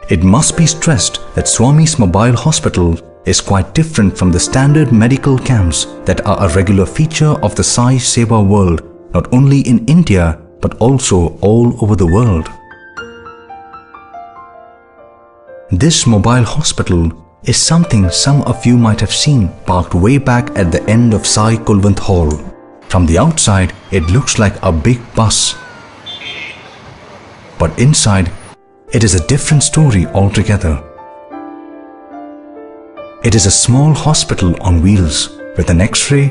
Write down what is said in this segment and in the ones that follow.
It must be stressed that Swami's mobile hospital is quite different from the standard medical camps that are a regular feature of the Sai Seva world, not only in India but also all over the world. This mobile hospital is something some of you might have seen parked way back at the end of Sai Kulwant Hall. From the outside, it looks like a big bus. But inside, it is a different story altogether. It is a small hospital on wheels with an X-ray,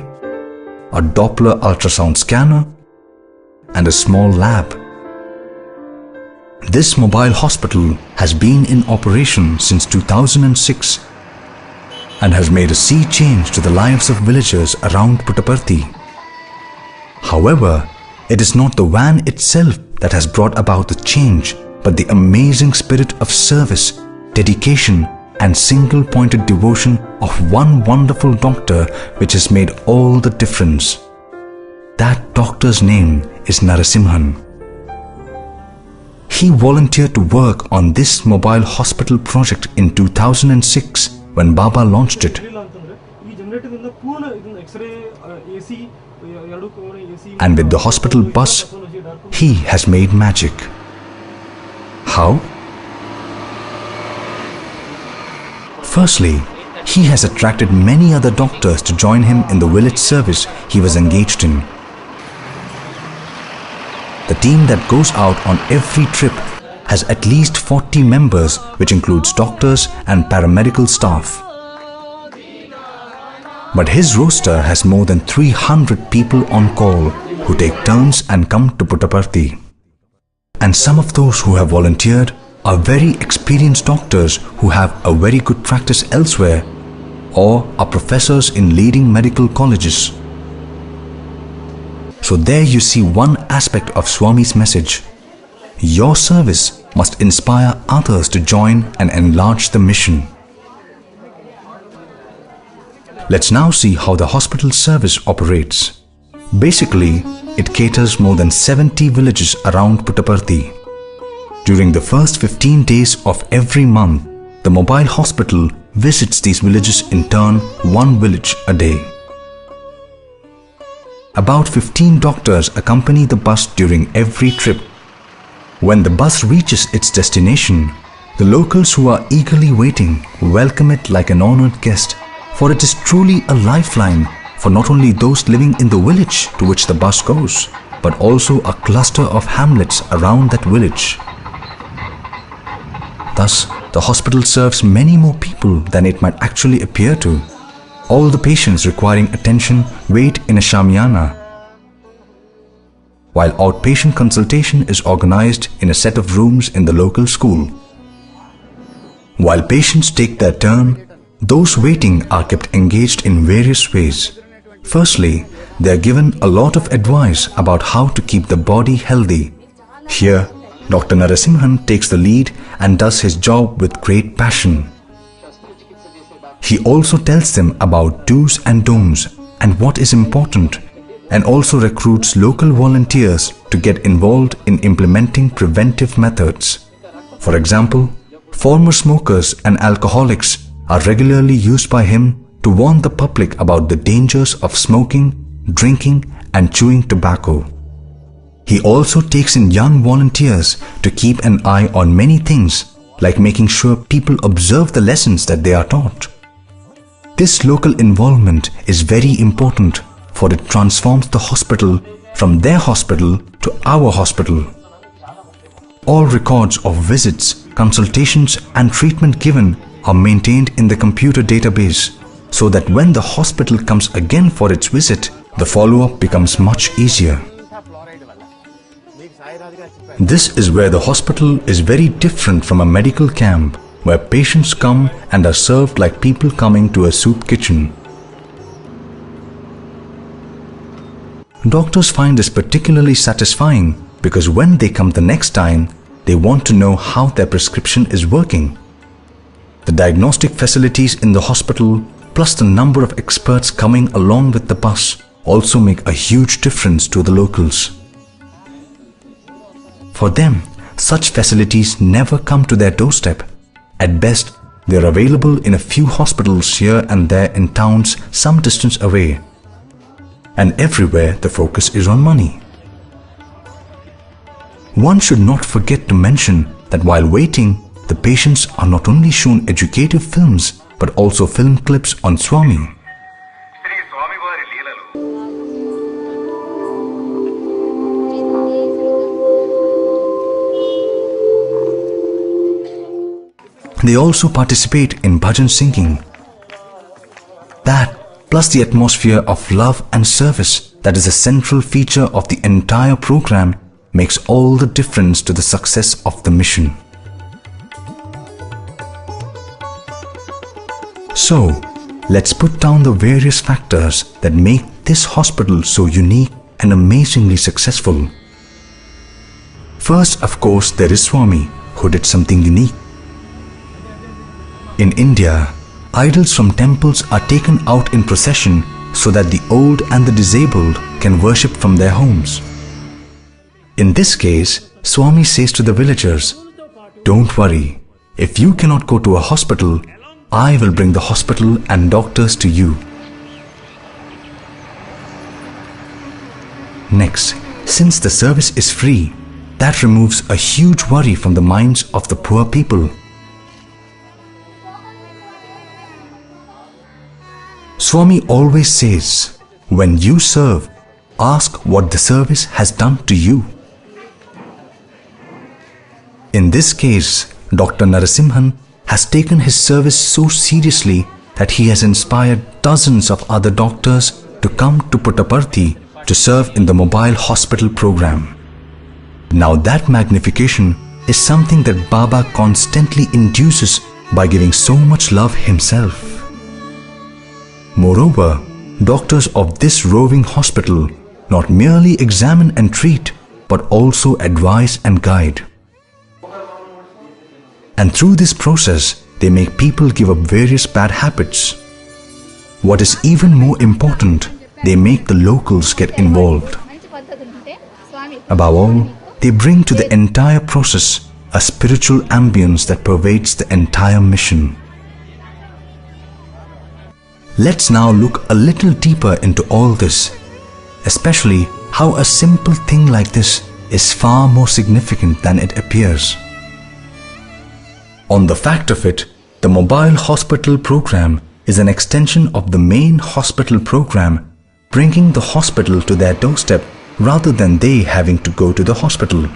a Doppler ultrasound scanner, and a small lab. This mobile hospital has been in operation since 2006 and has made a sea change to the lives of villagers around Puttaparthi. However, it is not the van itself that has brought about the change, but the amazing spirit of service, dedication, and single-pointed devotion of one wonderful doctor which has made all the difference. That doctor's name is Narasimhan. He volunteered to work on this mobile hospital project in 2006 when Baba launched it. And with the hospital bus, he has made magic. How? Firstly, he has attracted many other doctors to join him in the village service he was engaged in. The team that goes out on every trip has at least 40 members, which includes doctors and paramedical staff. But his roster has more than 300 people on call who take turns and come to Puttaparthi. And some of those who have volunteered are very experienced doctors who have a very good practice elsewhere or are professors in leading medical colleges. So there you see one aspect of Swami's message. Your service must inspire others to join and enlarge the mission. Let's now see how the hospital service operates. Basically, it caters more than 70 villages around Puttaparthi. During the first 15 days of every month, the mobile hospital visits these villages in turn, one village a day. About 15 doctors accompany the bus during every trip. When the bus reaches its destination, the locals who are eagerly waiting welcome it like an honored guest, for it is truly a lifeline for not only those living in the village to which the bus goes, but also a cluster of hamlets around that village. Thus, the hospital serves many more people than it might actually appear to. All the patients requiring attention wait in a shamiana, while outpatient consultation is organized in a set of rooms in the local school. While patients take their turn, those waiting are kept engaged in various ways. Firstly, they are given a lot of advice about how to keep the body healthy. Here, Dr. Narasimhan takes the lead and does his job with great passion. He also tells them about do's and don'ts and what is important, and also recruits local volunteers to get involved in implementing preventive methods. For example, former smokers and alcoholics are regularly used by him to warn the public about the dangers of smoking, drinking, and chewing tobacco. He also takes in young volunteers to keep an eye on many things, like making sure people observe the lessons that they are taught. This local involvement is very important, for it transforms the hospital from their hospital to our hospital. All records of visits, consultations, and treatment given are maintained in the computer database, so that when the hospital comes again for its visit, the follow-up becomes much easier. This is where the hospital is very different from a medical camp, where patients come and are served like people coming to a soup kitchen. Doctors find this particularly satisfying because when they come the next time, they want to know how their prescription is working. The diagnostic facilities in the hospital, plus the number of experts coming along with the bus, also make a huge difference to the locals. For them, such facilities never come to their doorstep, At best, they are available in a few hospitals here and there in towns some distance away. And everywhere the focus is on money. One should not forget to mention that while waiting, the patients are not only shown educative films but also film clips on Swami. They also participate in bhajan singing. That, plus the atmosphere of love and service that is a central feature of the entire program, makes all the difference to the success of the mission. So, let's put down the various factors that make this hospital so unique and amazingly successful. First, of course, there is Swami, who did something unique. In India, idols from temples are taken out in procession so that the old and the disabled can worship from their homes. In this case, Swami says to the villagers, "Don't worry, if you cannot go to a hospital, I will bring the hospital and doctors to you." Next, since the service is free, that removes a huge worry from the minds of the poor people. Swami always says, when you serve, ask what the service has done to you. In this case, Dr. Narasimhan has taken his service so seriously that he has inspired dozens of other doctors to come to Puttaparthi to serve in the mobile hospital program. Now that magnification is something that Baba constantly induces by giving so much love himself. Moreover, doctors of this roving hospital not merely examine and treat, but also advise and guide. And through this process, they make people give up various bad habits. What is even more important, they make the locals get involved. Above all, they bring to the entire process a spiritual ambience that pervades the entire mission. Let's now look a little deeper into all this, especially how a simple thing like this is far more significant than it appears. On the fact of it, the mobile hospital program is an extension of the main hospital program, bringing the hospital to their doorstep rather than they having to go to the hospital.